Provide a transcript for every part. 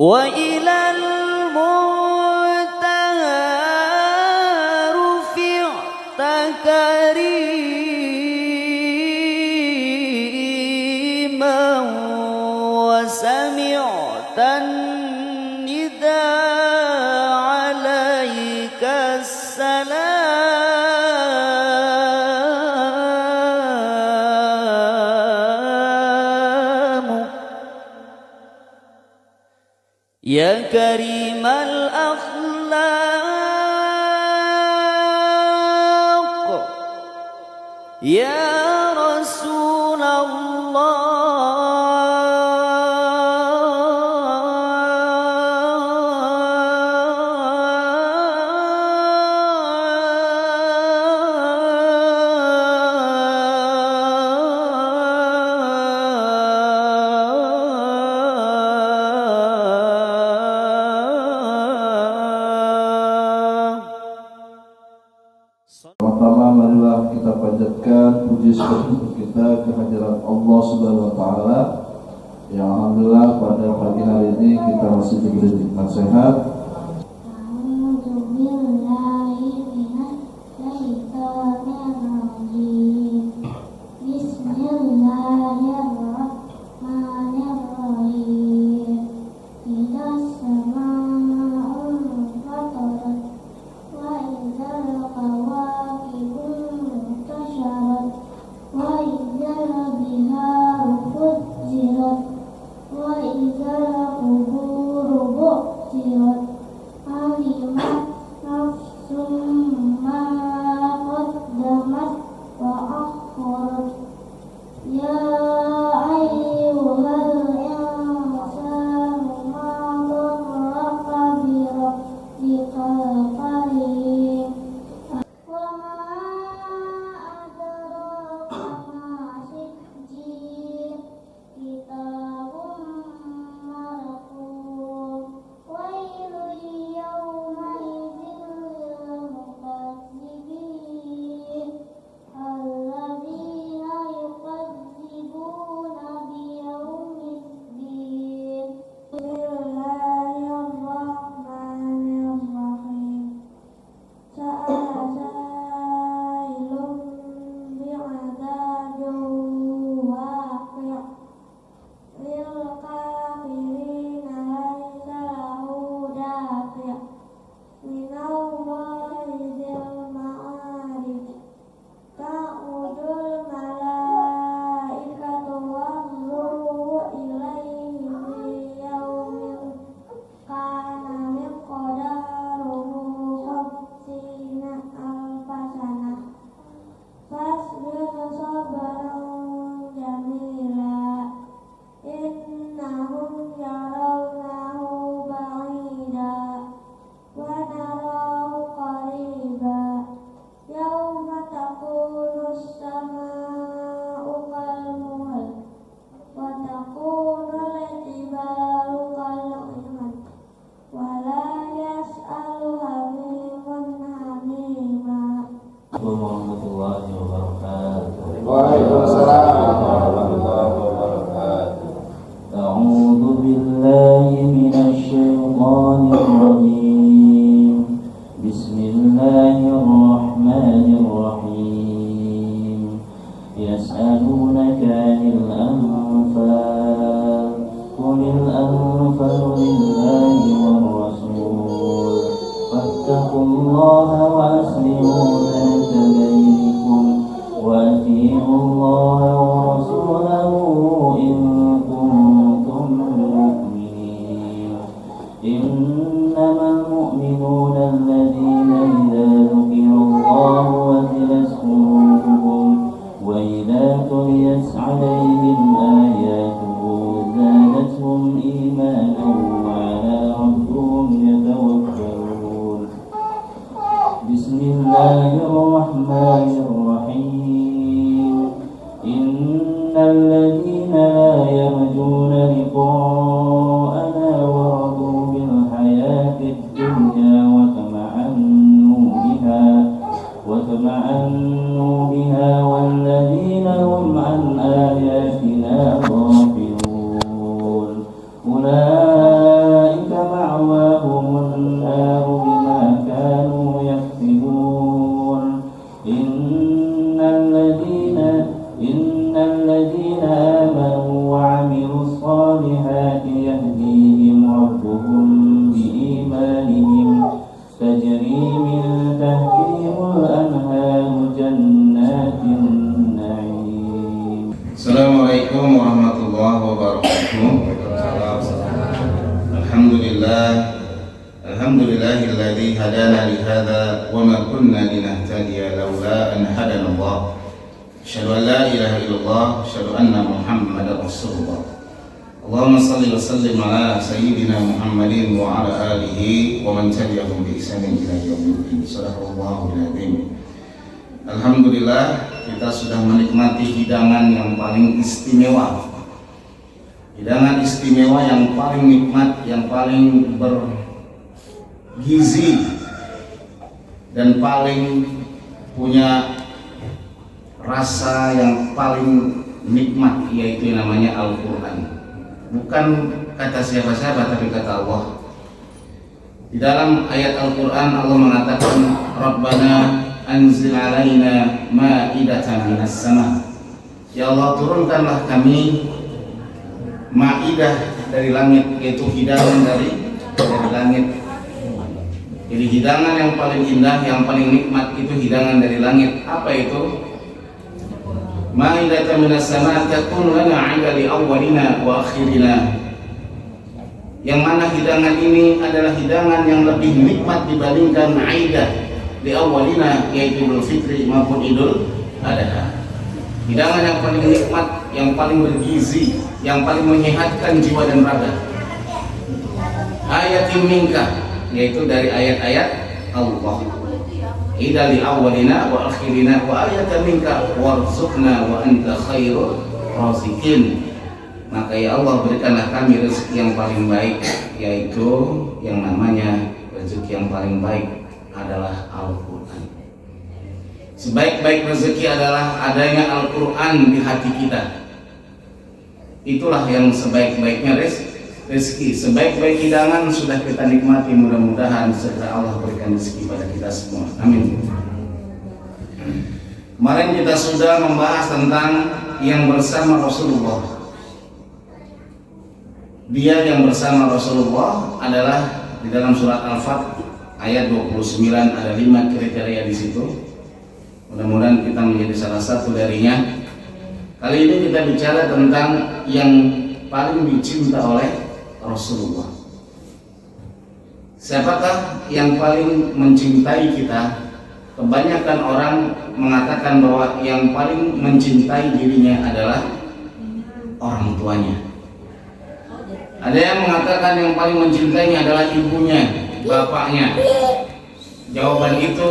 wa ilal muntaha rufi'ta kariman wa sami'tan nida alaika salamu ya karimal akhlaq ya Pertama, marilah kita panjatkan puji syukur kita kehadirat Allah Subhanahu wa taala yang alhamdulillah pada pagi hari ini kita masih diberi nikmat sehat. warahmatullahi wabarakatuh. Waalaikumsalam warahmatullahi wabarakatuh. A'udzu billahi minasy syaithanir rajim. Bismillahirrahmanirrahim. Yas'alunaka 'anil anfal. Qulil anfalu lillahi war rasul. Fattaqullaha wa aslimu dzata bainakum wa atii'u Allaha wa rasulahu in kuntum mu'minin. Innamal mu'minuna alladhina idza dzukirallahu wajilat qulubuhum wa idza tuliyat 'alaihim ayatuhu zadatuhum imanan wa 'ala rabbihim yatawakkalun. Bismillahirrahmanirrahim. Innal ladzina la yarjuna liqa'ana wa radu bil hayatid dunya wa tama'anna يهديهم ربهم بإيمانهم تجري من تحتهم الأنهار جنات النعيم. Assalamualaikum warahmatullahi wabarakatuh. Alhamdulillahilladzi hadana li hadza wa ma kunna linahtadiya laula an hadana Allah. Asyhadu an la ilaha illallah, asyhadu anna Muhammadar Rasulullah. Allahumma shalli wa sallim ala sayyidina Muhammadin wa ala alihi wa man tabi'ahum bi ihsanin ila yaumil din. Shadaqallahu al-azim. Alhamdulillah, kita sudah menikmati hidangan yang paling istimewa. Hidangan istimewa yang paling nikmat, yang paling bergizi dan paling punya rasa yang paling nikmat, yaitu namanya Al-Quran. Bukan kata siapa-siapa, tapi kata Allah. Di dalam ayat Al-Quran Allah mengatakan, Rabbana anzil alaina ma'idatan minas sama. Ya Allah, turunkanlah kami ma'idah dari langit, yaitu hidangan dari langit. Jadi hidangan yang paling indah, yang paling nikmat itu hidangan dari langit. Apa itu? Ma'idatan minas sama takun lana 'inda li awwalina wa akhirina. Yang mana hidangan ini adalah hidangan yang lebih nikmat dibandingkan aidah di awalina, yaitu Idul Fitri maupun Idul Adha. Hidangan yang paling nikmat, yang paling bergizi, yang paling menyehatkan jiwa dan raga. Ayatin minka, yaitu dari ayat-ayat Allah. Ida li awalina wa akhirina wa ayatan minka warzuqna wa anta khairur raziqin. Maka ya Allah, berikanlah kami rezeki yang paling baik, yaitu yang namanya rezeki yang paling baik adalah Al-Quran. Sebaik-baik rezeki adalah adanya Al-Quran di hati kita. Itulah yang sebaik-baiknya rezeki. Sebaik-baik hidangan sudah kita nikmati, mudah-mudahan segera Allah berikan rezeki pada kita semua. Amin. Kemarin kita sudah membahas tentang yang bersama Rasulullah. Dia yang bersama Rasulullah adalah di dalam surat Al-Fath ayat 29, ada 5 kriteria di situ. Mudah-mudahan kita menjadi salah satu darinya. Kali ini kita bicara tentang yang paling dicinta oleh Rasulullah. Siapakah yang paling mencintai kita? Kebanyakan orang mengatakan bahwa yang paling mencintai dirinya adalah orang tuanya. Ada yang mengatakan yang paling mencintainya adalah ibunya, bapaknya. Jawaban itu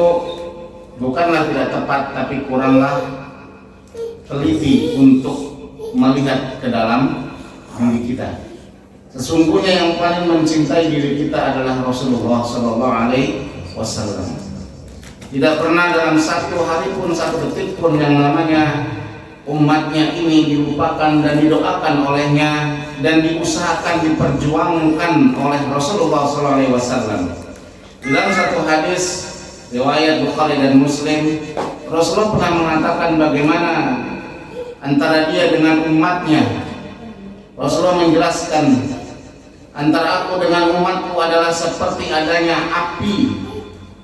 bukanlah tidak tepat, tapi kuranglah teliti untuk melihat ke dalam diri kita. Sesungguhnya yang paling mencintai diri kita adalah Rasulullah SAW. Tidak pernah dalam satu hari pun, satu detik pun yang namanya umatnya ini dilupakan dan didoakan olehnya dan diusahakan, diperjuangkan oleh Rasulullah SAW. Dalam satu hadis riwayat Bukhari dan Muslim, Rasulullah pernah mengatakan bagaimana antara dia dengan umatnya. Rasulullah menjelaskan, antara aku dengan umatku adalah seperti adanya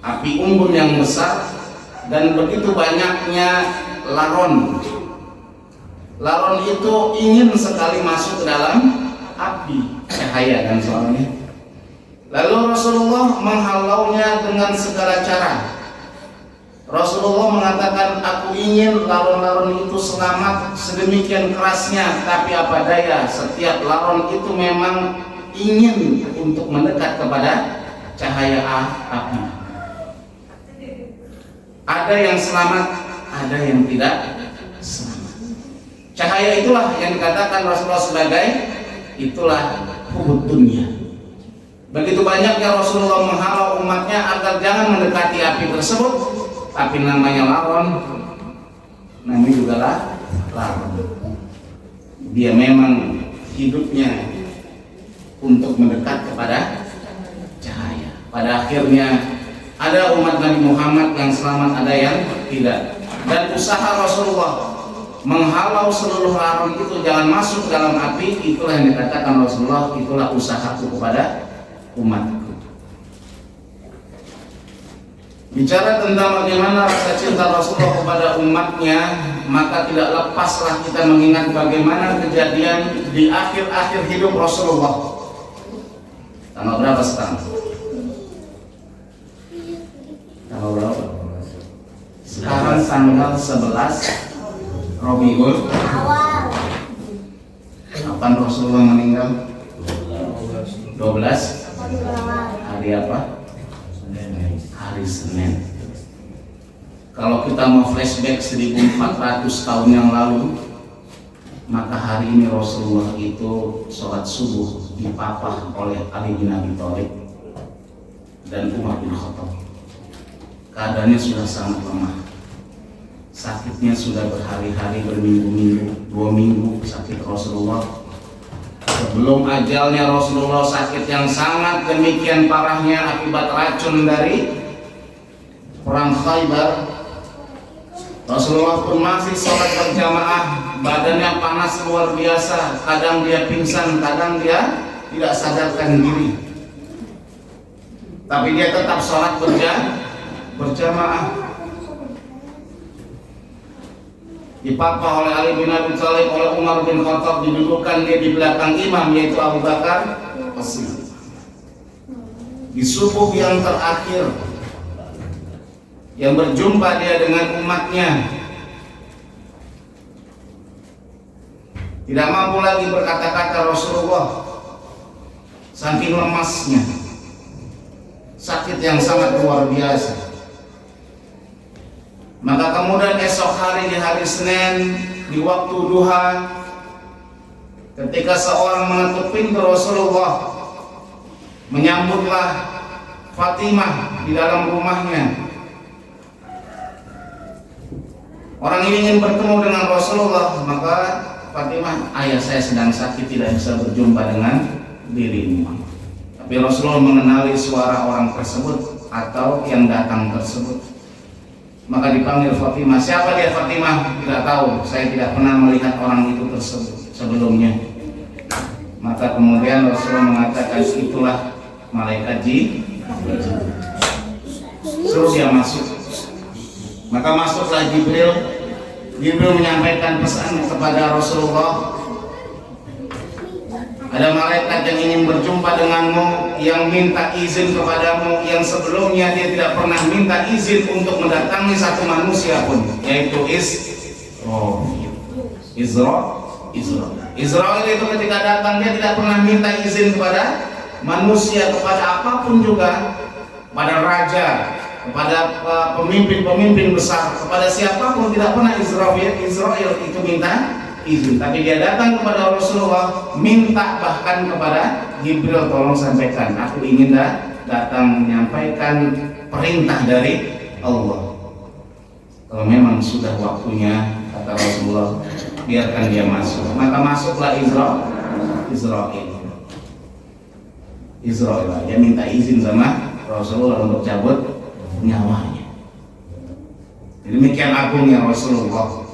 api unggun yang besar dan begitu banyaknya laron. Laron itu ingin sekali masuk ke dalam api, cahaya kan soalnya. Lalu Rasulullah menghalaunya dengan segala cara. Rasulullah mengatakan, aku ingin laron-laron itu selamat sedemikian kerasnya, tapi apa daya, setiap laron itu memang ingin untuk mendekat kepada cahaya api. Ada yang selamat, ada yang tidak selamat. Cahaya itulah yang dikatakan Rasulullah sebagai itulah hubud dunia. Begitu banyaknya Rasulullah menghalau umatnya agar jangan mendekati api tersebut, tapi namanya laron, namanya juga laron. Dia memang hidupnya untuk mendekat kepada cahaya. Pada akhirnya ada umat Nabi Muhammad yang selamat, ada yang tidak. Dan usaha Rasulullah menghalau seluruh larung itu jangan masuk dalam api, itulah yang dikatakan Rasulullah, itulah usahaku kepada umatku. Bicara tentang bagaimana rasa cinta Rasulullah kepada umatnya, maka tidak lepaslah kita mengingat bagaimana kejadian di akhir-akhir hidup Rasulullah. Tanggal berapa sekarang? Tanggal berapa? Sekarang tanggal 11 Rabiul Awal. Kapan Rasulullah meninggal? 12 hari apa? Hari Senin. Kalau kita mau flashback 1400 tahun yang lalu, maka hari ini Rasulullah itu sholat subuh dipapah oleh Ali bin Abi Thalib dan Umar bin Khattab. Keadaannya sudah sangat lemah, sakitnya sudah berhari-hari, berminggu-minggu, 2 minggu sakit Rasulullah. Sebelum ajalnya Rasulullah sakit yang sangat demikian parahnya akibat racun dari perang Khaybar. Rasulullah pun masih sholat berjamaah, badannya panas luar biasa, kadang dia pingsan, kadang dia tidak sadarkan diri, tapi dia tetap sholat berjamaah. Dipapah oleh Ali bin Abi Thalib, oleh Umar bin Khattab, didudukkan dia di belakang imam yaitu Abu Bakar As-Siddiq. Di subuh yang terakhir yang berjumpa dia dengan umatnya, tidak mampu lagi berkata-kata Rasulullah, saking lemasnya, sakit yang sangat luar biasa. Maka kemudian esok hari di hari Senin di waktu duha, ketika seorang mengetuk pintu Rasulullah, menyambutlah Fatimah di dalam rumahnya. Orang ini ingin bertemu dengan Rasulullah, maka Fatimah, ayah saya sedang sakit, tidak bisa berjumpa dengan dirimu. Tapi Rasulullah mengenali suara orang tersebut atau yang datang tersebut. Maka dipanggil Fatimah. Siapa dia Fatimah? Tidak tahu, saya tidak pernah melihat orang itu tersebut sebelumnya. Maka kemudian Rasulullah mengatakan, itulah malaikat Jibril. Suruh dia masuk. Maka masuklah Jibril. Jibril menyampaikan pesan kepada Rasulullah, ada malaikat yang ingin berjumpa denganmu, yang minta izin kepadamu, yang sebelumnya dia tidak pernah minta izin untuk mendatangi satu manusia pun, yaitu Israel itu ketika datang dia tidak pernah minta izin kepada manusia, kepada apapun juga, pada raja, kepada pemimpin-pemimpin besar, kepada siapapun tidak pernah Israel itu minta izin. Tapi dia datang kepada Rasulullah, minta bahkan kepada Jibril, tolong sampaikan, aku ingin datang menyampaikan perintah dari Allah. Kalau memang sudah waktunya, kata Rasulullah, biarkan dia masuk. Maka masuklah Israel. Dia minta izin sama Rasulullah untuk cabut nyawanya. Demikian agungnya Rasulullah.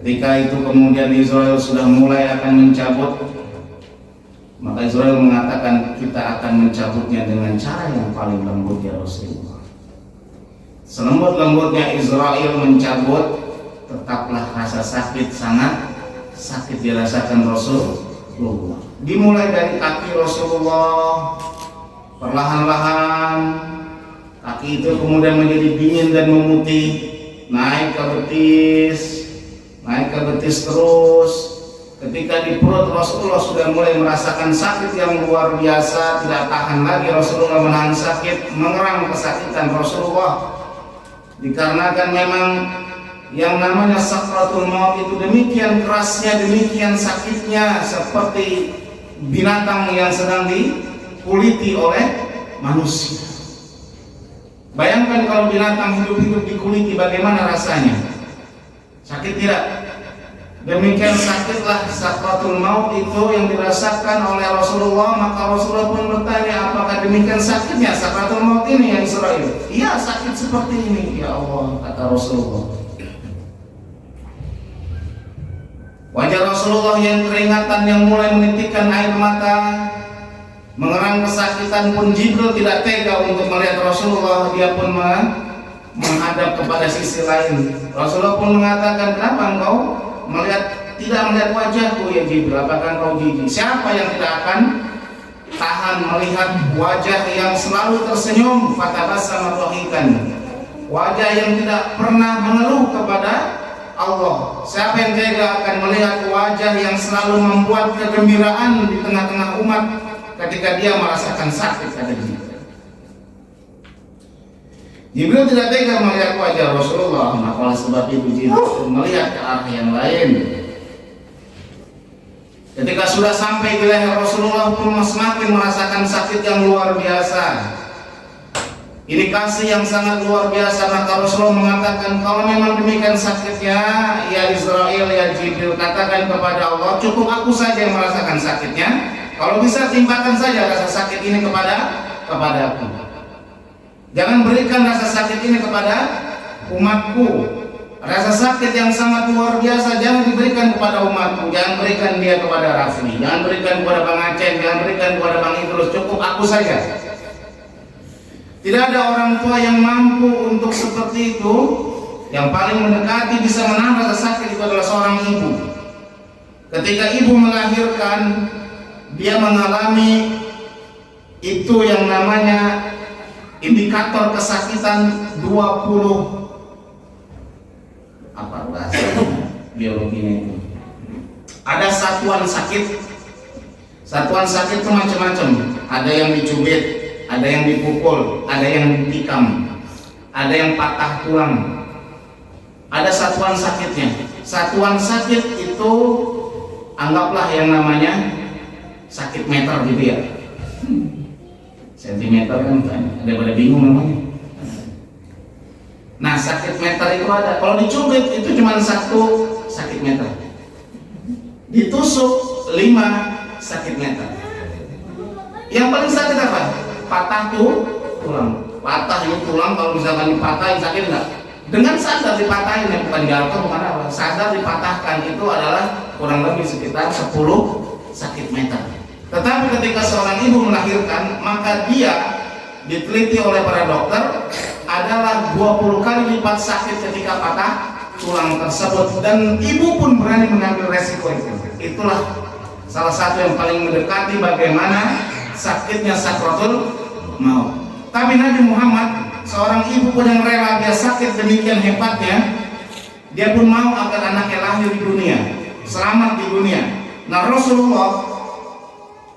Ketika itu kemudian Israel sudah mulai akan mencabut, maka Israel mengatakan, kita akan mencabutnya dengan cara yang paling lembut ya Rasulullah. Selembut-lembutnya Israel mencabut, tetaplah rasa sakit, sangat sakit dirasakan Rasulullah. Dimulai dari kaki Rasulullah, perlahan-lahan kaki itu kemudian menjadi dingin dan memutih, naik ke betis terus. Ketika di perut Rasulullah sudah mulai merasakan sakit yang luar biasa, tidak tahan lagi Rasulullah menahan sakit, mengerang kesakitan Rasulullah. Dikarenakan memang yang namanya sakratul maut itu demikian kerasnya, demikian sakitnya, seperti binatang yang sedang dikuliti oleh manusia. Bayangkan kalau binatang hidup-hidup dikuliti, bagaimana rasanya? Sakit tidak? Demikian sakitlah sakratul maut itu yang dirasakan oleh Rasulullah. Maka Rasulullah pun bertanya, apakah demikian sakitnya sakratul maut ini ya Israel? Iya, sakit seperti ini ya Allah, kata Rasulullah. Wajah Rasulullah yang keringatan, yang mulai menitikkan air mata, mengerang kesakitan pun Jibril tidak tega untuk melihat Rasulullah. Dia pun menghadap kepada sisi lain. Rasulullah pun mengatakan, kenapa engkau tidak melihat wajahku ya Jibril? Apakah engkau jijik? Siapa yang tidak akan tahan melihat wajah yang selalu tersenyum, fatabassama dhahikan, wajah yang tidak pernah mengeluh kepada Allah? Siapa yang tega akan melihat wajah yang selalu membuat kegembiraan di tengah-tengah umat ketika dia merasakan sakit? Kata Jibril tidak tega melihat wajah Rasulullah, maka oleh sebab itu Jibril melihat ke arah yang lain. Ketika sudah sampai di leher Rasulullah pun semakin merasakan sakit yang luar biasa. Ini kasih yang sangat luar biasa. Maka Rasulullah mengatakan, kalau memang demikian sakitnya, ya Israel, ya Jibril, katakan kepada Allah, cukup aku saja yang merasakan sakitnya. Kalau bisa timpakan saja rasa sakit ini kepada aku. Jangan berikan rasa sakit ini kepada umatku. Rasa sakit yang sangat luar biasa jangan diberikan kepada umatku. Jangan berikan dia kepada Rafni, jangan berikan kepada Bang Aceh, jangan berikan kepada Bang Idrus. Cukup aku saja. Tidak ada orang tua yang mampu untuk seperti itu. Yang paling mendekati bisa menahan rasa sakit itu adalah seorang ibu. Ketika ibu melahirkan, dia mengalami itu yang namanya indikator kesakitan 20 apa bahasa biologinya itu. Ada satuan sakit. Satuan sakit itu macam-macam. Ada yang dicubit, ada yang dipukul, ada yang ditikam, ada yang patah tulang. Ada satuan sakitnya. Satuan sakit itu anggaplah yang namanya sakit meter gitu ya. Sentimeter kan ada pada bingung namanya. Nah, sakit meter itu ada. Kalau dicubit itu cuma 1 sakit meter. Ditusuk 5 sakit meter. Yang paling sakit apa? Patah tulang. Patah itu tulang, kalau misalkan dipatahin sakit enggak? Dengan sadar dipatahin, ya bukan jatuh, bukan apa. Sadar dipatahkan itu adalah kurang lebih sekitar 10 sakit meter. Tetapi ketika seorang ibu melahirkan, maka dia diteliti oleh para dokter adalah 20 kali lipat sakit ketika patah tulang tersebut, dan ibu pun berani mengambil resiko itu. Itulah salah satu yang paling mendekati bagaimana sakitnya sakratul maut. Tapi Nabi Muhammad, seorang ibu pun yang rela, dia sakit demikian hebatnya, dia pun mau agar anaknya lahir di dunia, selamat di dunia. Nah, Rasulullah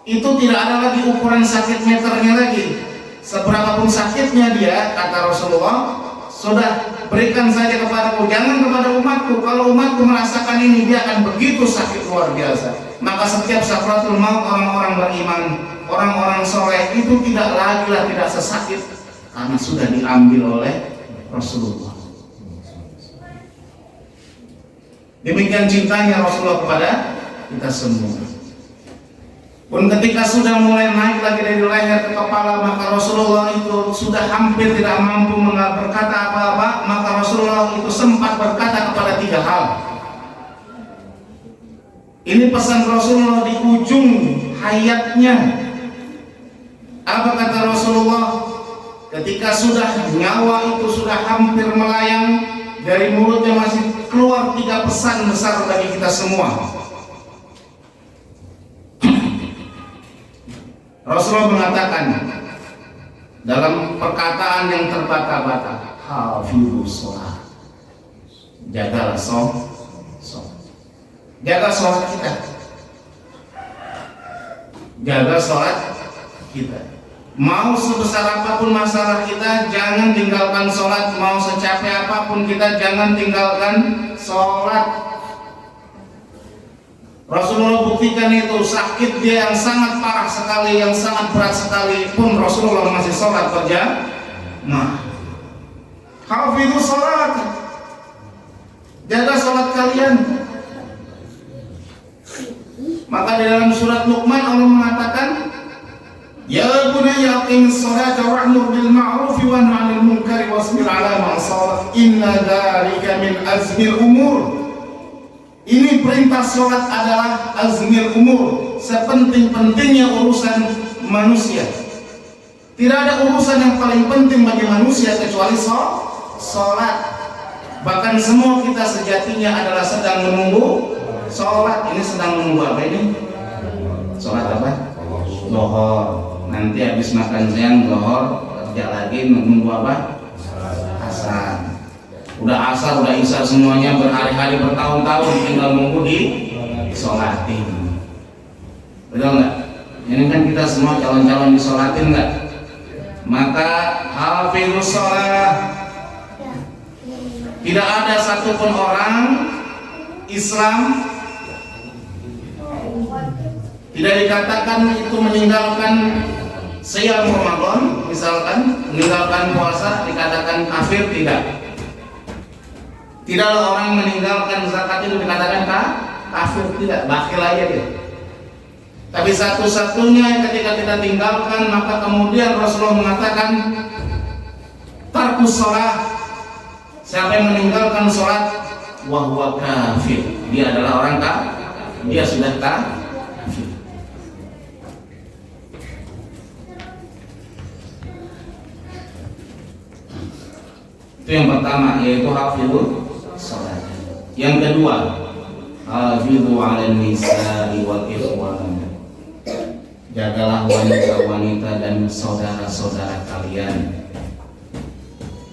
itu tidak ada lagi ukuran sakit meternya lagi. Seberapapun sakitnya dia, kata Rasulullah, sudah berikan saja kepadaku, jangan kepada umatku. Kalau umatku merasakan ini, dia akan begitu sakit luar biasa. Maka setiap sakratul maut orang-orang beriman, orang-orang soleh itu tidak sesakit karena sudah diambil oleh Rasulullah. Demikian cintanya Rasulullah kepada kita semua. Pun ketika sudah mulai naik lagi dari leher ke kepala, maka Rasulullah itu sudah hampir tidak mampu berkata apa-apa. Maka Rasulullah itu sempat berkata kepada 3 hal. Ini pesan Rasulullah di ujung hayatnya. Apa kata Rasulullah? Ketika sudah nyawa itu sudah hampir melayang, dari mulutnya masih keluar 3 pesan besar bagi kita semua. Rasulullah mengatakan dalam perkataan yang terbata-bata, hafidhus sholat, jagalah sholat. Jaga sholat kita, jaga sholat kita. Mau sebesar apapun masalah kita, jangan tinggalkan sholat. Mau secapek apapun kita, jangan tinggalkan sholat. Rasulullah buktikan itu, sakit dia yang sangat parah sekali, yang sangat berat sekali pun Rasulullah masih sholat berjamaah. Hafidhus sholat, jaga sholat kalian. Maka di dalam surat Luqman Allah mengatakan, ya bunayya aqimis sholata wa'mur bil ma'ruf wa nahy 'anil munkari wasbir 'ala ma asabak inna dzalika min azmil umur. Ini perintah sholat adalah azmil umur, sepenting-pentingnya urusan manusia. Tidak ada urusan yang paling penting bagi manusia kecuali sholat. Bahkan semua kita sejatinya adalah sedang menunggu sholat. Ini sedang menunggu apa ini? Sholat apa? Lohor. Nanti habis makan siang lohor, kerja lagi menunggu apa? Asar. Udah asar, udah isya semuanya berhari-hari bertahun-tahun tinggal nunggu di sholatin. Betul nggak? Ini kan kita semua calon-calon disolatin nggak? Maka hafizus sholat. Tidak ada satupun orang Islam tidak dikatakan itu meninggalkan siyam Ramadan, misalkan meninggalkan puasa dikatakan kafir, tidak. Tidaklah orang meninggalkan zakat itu dikatakan kafir, tidak, bakhil aja dia. Tapi satu-satunya ketika kita tinggalkan, maka kemudian Rasulullah mengatakan tarkus sholat, siapa yang meninggalkan sholat wahwa kafir, dia adalah orang kafir, dia sudah kafir. Itu yang pertama, yaitu hafizul sholat. Yang kedua, hafidhu 'alan nisa'i wal ikhwan. Jagalah wanita-wanita dan saudara-saudara kalian.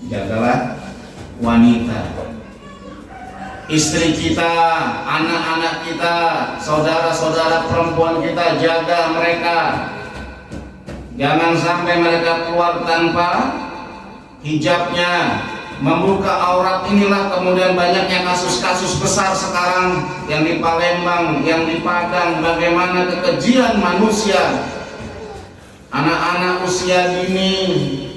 Jagalah wanita, istri kita, anak-anak kita, saudara-saudara perempuan kita, jaga mereka. Jangan sampai mereka keluar tanpa hijabnya, membuka aurat. Inilah kemudian banyaknya kasus-kasus besar sekarang yang di Palembang, yang di Padang, bagaimana kekejian manusia, anak-anak usia dini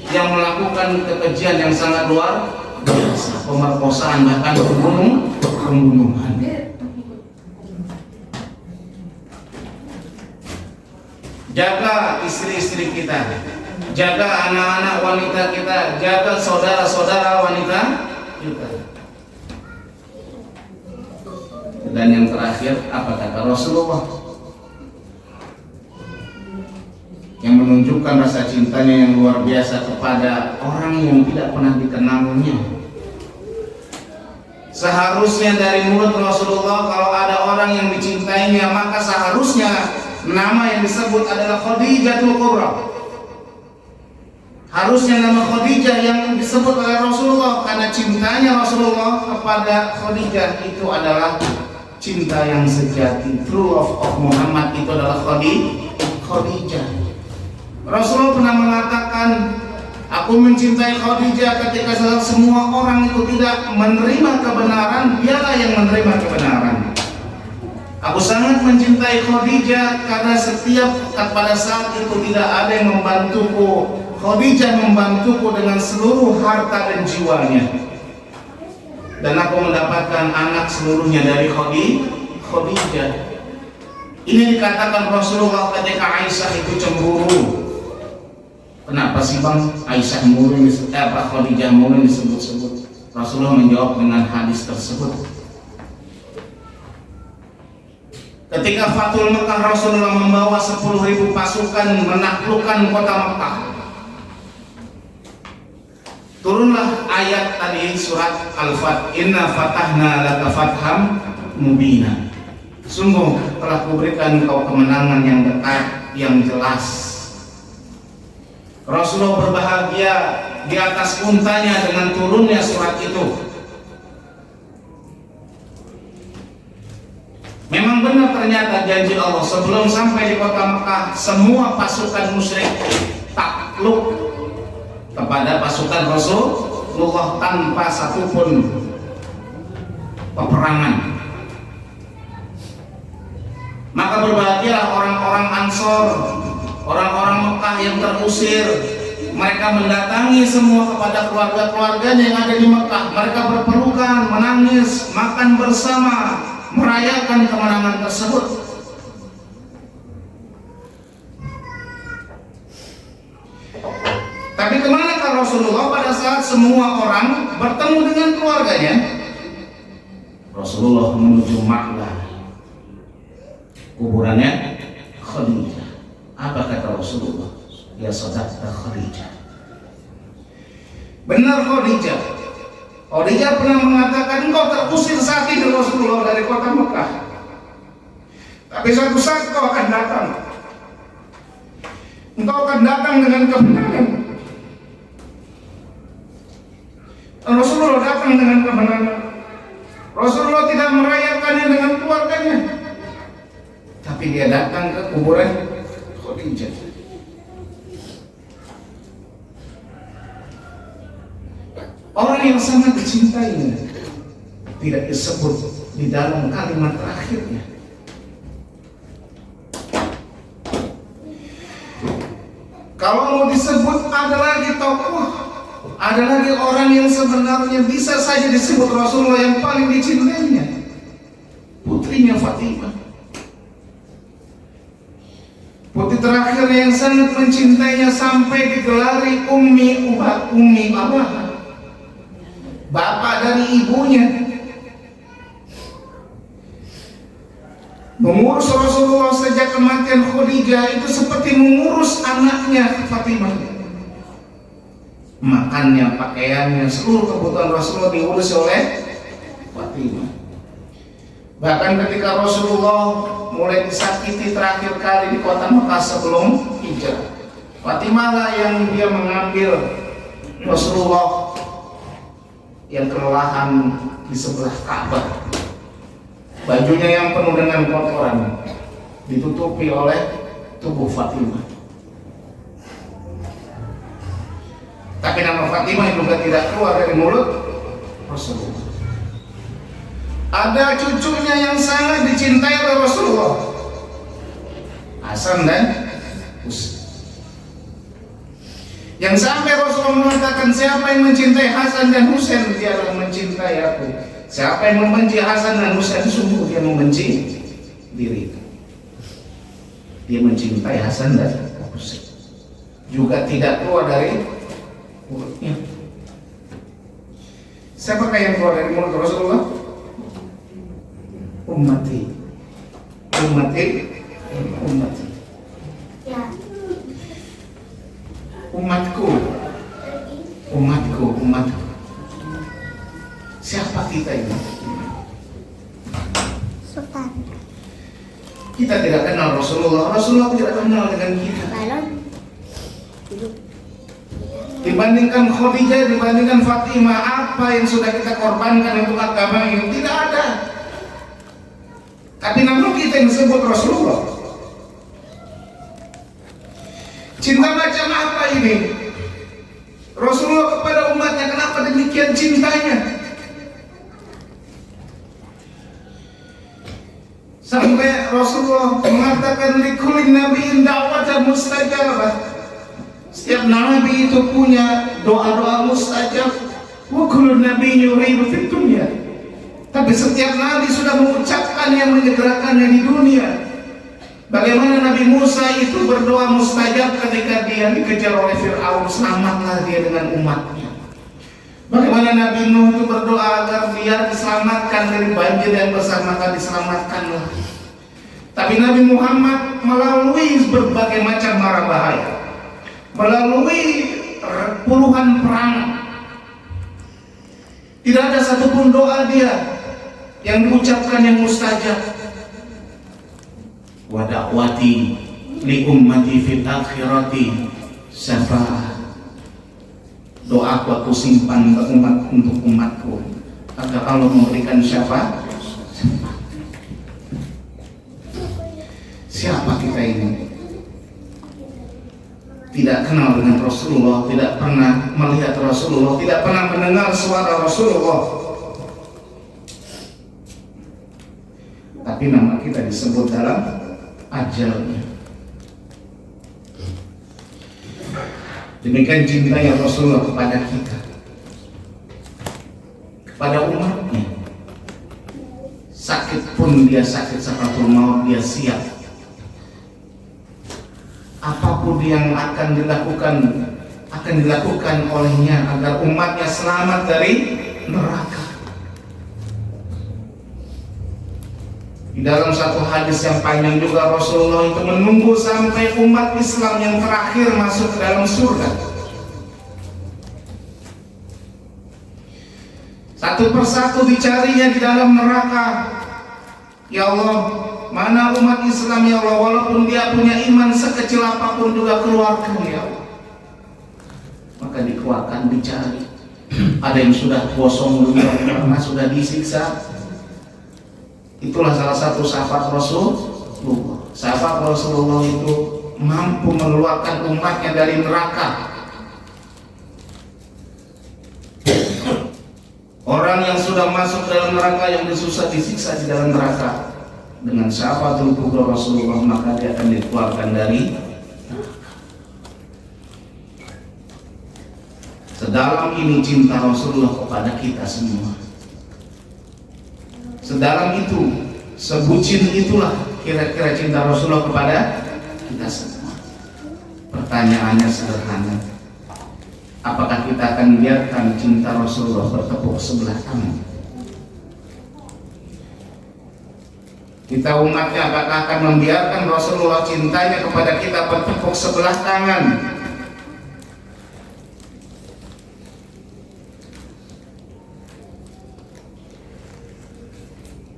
yang melakukan kekejian yang sangat luar biasa, pemerkosaan bahkan pembunuhan. Jaga istri-istri kita, jaga anak-anak wanita kita, jaga saudara-saudara wanita kita. Dan yang terakhir, apa kata Rasulullah yang menunjukkan rasa cintanya yang luar biasa kepada orang yang tidak pernah dikenalnya? Seharusnya dari mulut Rasulullah, kalau ada orang yang dicintainya, maka seharusnya nama yang disebut adalah Khadijatul Kubra. Harusnya nama Khadijah yang disebut oleh Rasulullah, karena cintanya Rasulullah kepada Khadijah itu adalah cinta yang sejati. True love of Muhammad itu adalah Khadijah. Rasulullah pernah mengatakan, aku mencintai Khadijah ketika semua orang itu tidak menerima kebenaran, dialah yang menerima kebenaran. Aku sangat mencintai Khadijah karena pada saat itu tidak ada yang membantuku. Khadijah membantuku dengan seluruh harta dan jiwanya, dan aku mendapatkan anak seluruhnya dari Khadijah. Ini dikatakan Rasulullah ketika Aisyah itu cemburu. Kenapa sih bang Aisyah mulu Khadijah mulu disebut-sebut? Rasulullah menjawab dengan hadis tersebut. Ketika Fathul Mekah, Rasulullah membawa 10.000 pasukan menaklukkan kota Mekah. Turunlah ayat tadi surat Al-Fat, Inna fatahna laka fatham mubina. Sungguh telah kuberikan kau kemenangan yang dekat, yang jelas. Rasulullah berbahagia di atas untanya dengan turunnya surat itu. Memang benar ternyata janji Allah, sebelum sampai di kota Mekah, semua pasukan musyrik takluk kepada pasukan Rasulullah tanpa satupun peperangan. Maka berbahagialah orang-orang Ansor, orang-orang Mekah yang terusir. Mereka mendatangi semua kepada keluarga-keluarganya yang ada di Mekah. Mereka berpelukan, menangis, makan bersama, merayakan kemenangan tersebut. Tapi kemanakah Rasulullah pada saat semua orang bertemu dengan keluarganya? Rasulullah menuju Makkah, kuburannya Khadijah. Apa kata Rasulullah? Ya sadaqta Khadijah. Benar Khadijah. Khadijah pernah mengatakan engkau terusir saat ini Rasulullah dari kota Mekah. Tapi suatu saat kau akan datang. Engkau akan datang dengan kemenangan. Dan Rasulullah datang dengan kemenangan. Rasulullah tidak merayakannya dengan keluarganya, tapi dia datang ke kuburan Khadijah. Orang yang sangat dicintainya tidak disebut di dalam kalimat terakhirnya. Kalau mau disebut ada lagi tokoh, ada lagi orang yang sebenarnya bisa saja disebut Rasulullah yang paling dicintainya, putrinya Fatimah. Putri terakhir yang sangat mencintainya sampai digelari Ummi Abah, bapak dari ibunya. Mengurus Rasulullah sejak kematian Khadijah itu seperti mengurus anaknya Fatimah. Makannya, pakaiannya, seluruh kebutuhan Rasulullah diurus oleh Fatimah. Bahkan ketika Rasulullah mulai disakiti terakhir kali di kota Mekah sebelum hijrah, Fatimah lah yang dia mengambil Rasulullah yang kelelahan di sebelah Ka'bah. Bajunya yang penuh dengan kotoran ditutupi oleh tubuh Fatimah. Tapi nama Fatimah juga tidak keluar dari mulut Rasulullah. Ada cucunya yang sangat dicintai oleh Rasulullah, Hasan dan Husain. Yang sampai Rasulullah mengatakan, siapa yang mencintai Hasan dan Husain, dialah mencintai aku. Siapa yang membenci Hasan dan Husain, sungguh dia membenci diri. Dia mencintai Hasan dan Husain. Juga tidak keluar dari mulutnya. Siapakah yang keluar dari mulut Rasulullah? Ummati, ummati, ummati. Umatku, umatku, umatku. Siapa kita ini? Sultan. Kita tidak kenal Rasulullah. Rasulullah tidak kenal dengan kita. Dibandingkan Khadijah, dibandingkan Fatimah, apa yang sudah kita korbankan untuk agama ini? Tidak ada. Tapi namun kita yang disebut Rasulullah. Cinta macam apa ini? Rasulullah kepada umatnya, kenapa demikian cintanya? Sampai Rasulullah mengatakan likulli nabiyyin da'watan mustajabah. Setiap nabi itu punya doa-doa mustajab. Wa kullu nabiyyin yuridu fid dunya. Tapi setiap nabi sudah mengucapkan yang menyegerakannya di dunia. Bagaimana Nabi Musa itu berdoa mustajab ketika dia dikejar oleh Fir'aun, selamatlah dia dengan umatnya. Bagaimana Nabi Nuh itu berdoa agar dia diselamatkan dari banjir yang besar, maka diselamatkanlah. Tapi Nabi Muhammad melalui berbagai macam mara bahaya, melalui puluhan perang, tidak ada satupun doa dia yang diucapkan yang mustajab. Wa da'wati li ummati fil akhirati syafa'ah. Doaku aku simpan untuk umatku agar Allah memberikan syafaat. Siapa kita ini? Tidak kenal dengan Rasulullah, tidak pernah melihat Rasulullah, tidak pernah mendengar suara Rasulullah. Tapi nama kita disebut dalam ajalnya. Demikian cintanya Rasulullah kepada kita, kepada umatnya. Sakit pun dia sakit sakaratul maut, dia siap. Apapun yang akan dilakukan olehnya agar umatnya selamat dari neraka. Di dalam satu hadis yang panjang juga Rasulullah itu menunggu sampai umat Islam yang terakhir masuk ke dalam surga. Satu persatu dicarinya di dalam neraka. Ya Allah, mana umat Islam ya Allah, walaupun dia punya iman sekecil apapun juga keluarkan ya Allah. Maka dikeluarkan, dicari. Ada yang sudah kosong dunia karena sudah disiksa. Itulah salah satu sahabat Rasulullah. Sahabat Rasulullah itu mampu mengeluarkan umatnya dari neraka. Orang yang sudah masuk dalam neraka, yang susah disiksa di dalam neraka, dengan syafaat kubra Rasulullah, maka dia akan dikeluarkan dari. Sedalam ini cinta Rasulullah kepada kita semua. Sedalam itu, sebucin itulah kira-kira cinta Rasulullah kepada kita semua. Pertanyaannya sederhana, apakah kita akan biarkan cinta Rasulullah bertepuk sebelah tangan? Kita umatnya apakah akan membiarkan Rasulullah cintanya kepada kita bertepuk sebelah tangan?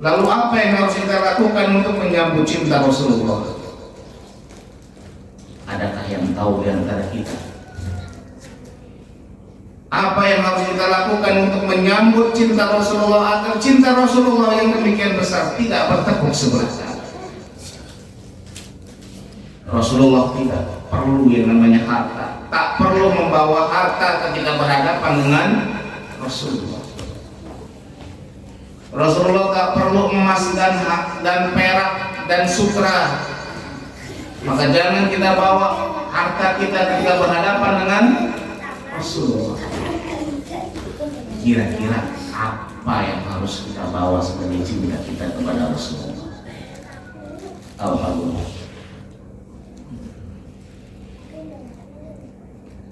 Lalu apa yang harus kita lakukan untuk menyambut cinta Rasulullah? Adakah yang tahu di antara kita? Apa yang harus kita lakukan untuk menyambut cinta Rasulullah agar cinta Rasulullah yang demikian besar tidak bertepuk sebelah tangan? Rasulullah tidak perlu yang namanya harta, tak perlu membawa harta ketika berhadapan dengan Rasulullah. Rasulullah tak perlu emas dan perak dan sutra. Maka jangan kita bawa harta kita ketika berhadapan dengan Rasulullah. Kira-kira apa yang harus kita bawa sebagai cinta kita kepada Rasulullah? Alhamdulillah.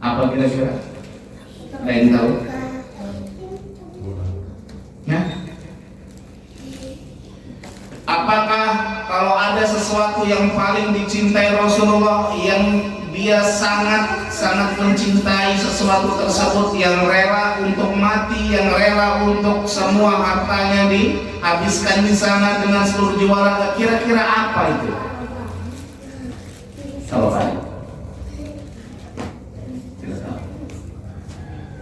Apa kira-kira? Ada yang tahu? Ya? Apakah kalau ada sesuatu yang paling dicintai Rasulullah, yang dia sangat mencintai sesuatu tersebut, yang rela untuk mati, yang rela untuk semua hartanya dihabiskan di sana dengan seluruh jiwa raga, kira-kira apa itu? Kalau ada, tidak tahu.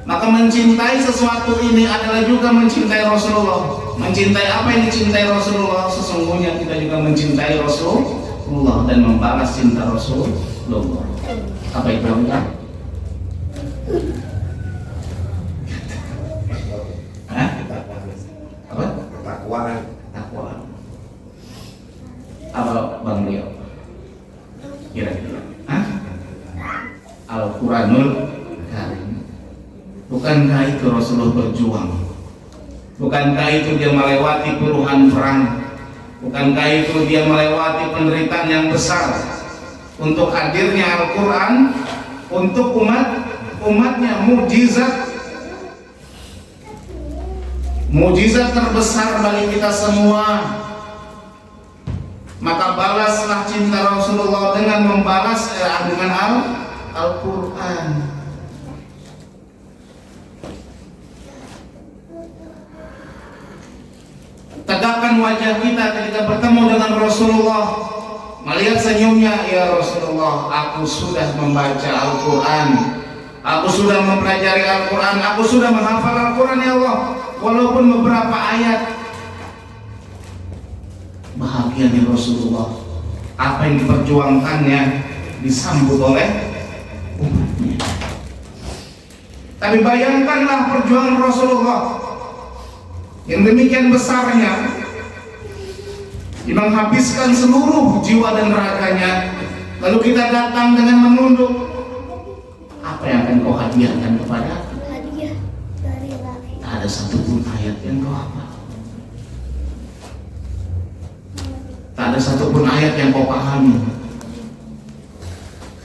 Maka mencintai sesuatu ini adalah juga mencintai Rasulullah. Mencintai apa yang dicintai Rasulullah, sesungguhnya kita juga mencintai Rasulullah dan membalas cinta Rasulullah. Apa itu namanya? Hah? Apa? Ketakwaan. Ketakwaan. Apa Bang Leo? Kira-kira? Hah? Al-Quranul Karim. Bukankah itu Rasulullah berjuang? Bukankah itu dia melewati puluhan perang? Bukankah itu dia melewati penderitaan yang besar untuk hadirnya Al-Quran untuk umatnya? Mujizat terbesar bagi kita semua. Maka balaslah cinta Rasulullah dengan membalas dengan Al-Quran. Tegakkan wajah kita ketika bertemu dengan Rasulullah, melihat senyumnya. Ya Rasulullah, aku sudah membaca Al-Quran, aku sudah mempelajari Al-Quran, aku sudah menghafal Al-Quran ya Allah, walaupun beberapa ayat. Bahagia nih Rasulullah, apa yang diperjuangkannya disambut oleh umatnya. Tapi bayangkanlah perjuangan Rasulullah yang demikian besarnya, menghabiskan seluruh jiwa dan raganya, lalu kita datang dengan menunduk. Apa yang akan kau hadiahkan kepada aku? Hadiah dari langit. Tak ada satupun ayat yang kau hafal, tak ada satupun ayat yang kau pahami.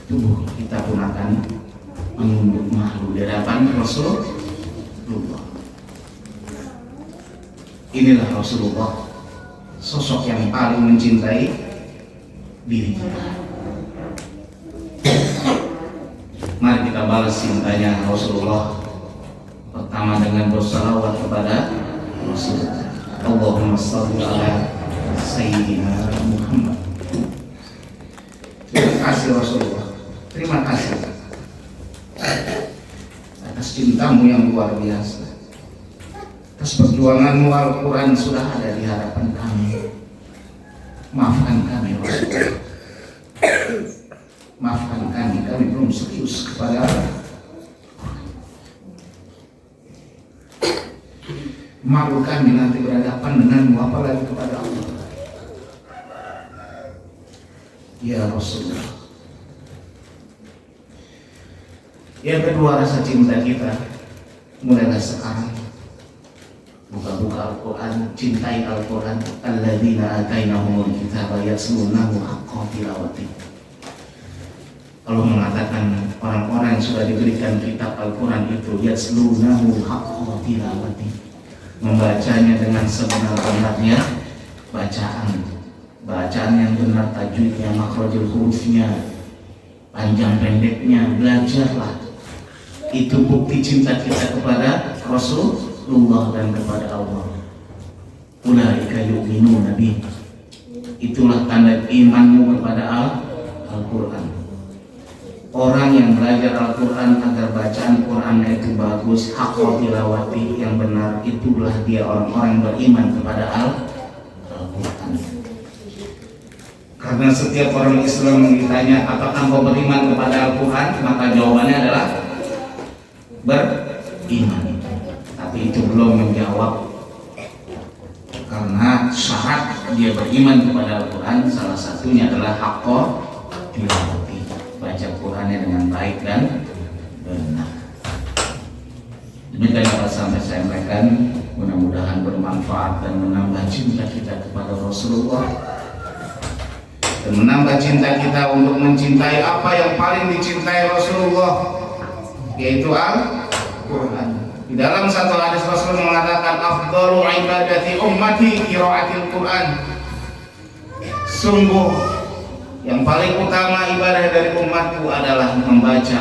Tubuh kita pun akan menunduk malu di hadapan Rasulullah. Inilah Rasulullah sosok yang paling mencintai diri kita. Mari kita balas cintanya Rasulullah. Pertama dengan bersalawat kepada Rasul. Allahumma shalli ala Sayyidina Muhammad. Terima kasih Rasulullah. Terima kasih atas cintamu yang luar biasa. Atas perjuanganmu, Al-Quran sudah ada di hadapan kami. Maafkan kami Rasulullah. Maafkan kami belum serius kepada Allah. Malu kami nanti berhadapan denganmu, apalagi kepada Allah. Ya Rasulullah. Yang kedua, rasa cinta kita mulailah sekarang. Buka-buka Al-Quran, cintai Al-Quran. Alladzina atainahumul kitaba yatlunahu haqqa tilawati. Kalau mengatakan orang-orang yang sudah diberikan kitab Al-Quran itu yatlunahu haqqa tilawati, membacanya dengan sebenar-benarnya bacaan yang benar, tajwidnya, makhrajul hurufnya, panjang pendeknya, belajarlah. Itu bukti cinta kita kepada Rasulullah dan kepada Allah. Ulaika yu'minuna bihi. Itulah tanda imanmu kepada Al-Quran. Orang yang belajar Al-Quran agar bacaan Qurannya itu bagus, haqqa tilawati, yang benar, itulah dia orang-orang yang beriman kepada Al-Quran. Karena setiap orang Islam ditanya apakah engkau beriman kepada Al-Quran, maka jawabannya adalah beriman. Tapi itu belum menjawab, karena syarat dia beriman kepada Al-Quran salah satunya adalah haqqa tilawati, baca Qurannya dengan baik dan benar. Demikian yang sampai saya sampaikan, mudah-mudahan bermanfaat dan menambah cinta kita kepada Rasulullah, dan menambah cinta kita untuk mencintai apa yang paling dicintai Rasulullah, yaitu Al-Quran. Di dalam satu hadis Rasul mengatakan, afdalu ibadati ummati qiraatil Quran. Sungguh yang paling utama ibadah dari umatku adalah membaca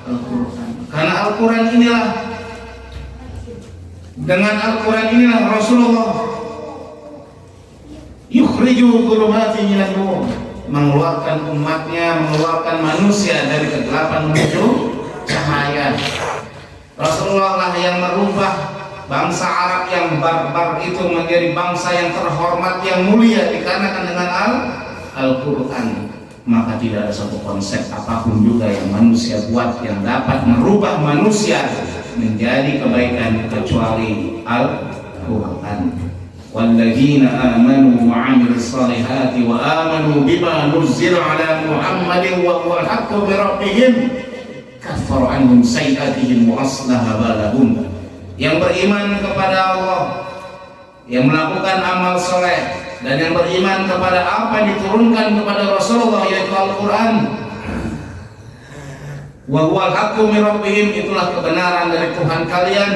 Al-Quran. Karena Al-Quran inilah, dengan Al-Quran inilah Rasulullah yukhriju dhulumati minan nur, mengeluarkan umatnya, mengeluarkan manusia dari kegelapan menuju cahaya. Rasulullah lah yang merubah bangsa Arab yang barbar itu menjadi bangsa yang terhormat, yang mulia dikarenakan dengan Al-Quran. Maka tidak ada satu konsep apapun juga yang manusia buat yang dapat merubah manusia menjadi kebaikan kecuali Al-Quran. Walladzina amanu wa 'amilus solihati wa amanu bima nuzila 'ala Muhammadin wa huwal haqqu min rabbihim kaffara 'anhum sayyi'atihim wa aslaha balahum. Yang beriman kepada Allah, yang melakukan amal soleh, dan yang beriman kepada apa yang diturunkan kepada Rasulullah, yaitu Al-Quran. Wa huwal haqqu min rabbihim, itulah kebenaran dari Tuhan kalian.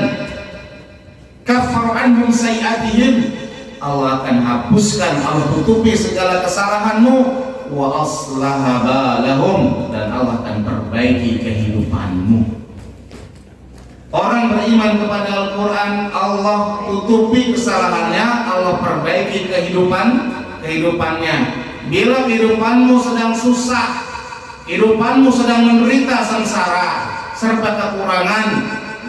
Kaffara 'anhum sayyi'atihim, Allah akan hapuskan, Allah tutupi segala kesalahanmu. Wa aslaha balahum, dan Allah akan perbaiki kehidupanmu. Orang beriman kepada Al-Quran, Allah tutupi kesalahannya, Allah perbaiki kehidupannya. Bila kehidupanmu sedang susah, kehidupanmu sedang menderita sengsara serta kekurangan,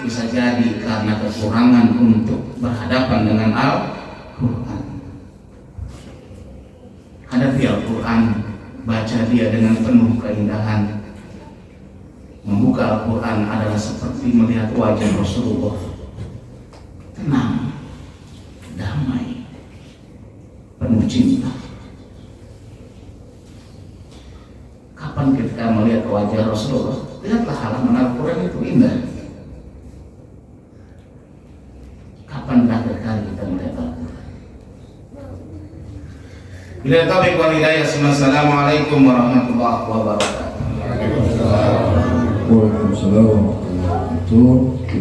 bisa jadi karena kekurangan untuk berhadapan dengan Al-Quran. Hadapi Al-Quran, baca dia dengan penuh keindahan. Membuka Al-Quran adalah seperti melihat wajah Rasulullah, tenang, damai, penuh cinta. Kapan ketika melihat wajah Rasulullah, lihatlah halaman Al-Quran itu indah. Kapan terakhir kali kita melihat Al-Quran? Bila taufiq wal hidayah. Assalamualaikum warahmatullahi wabarakatuh. Waalaikumsalam warahmatullahi wabarakatuh.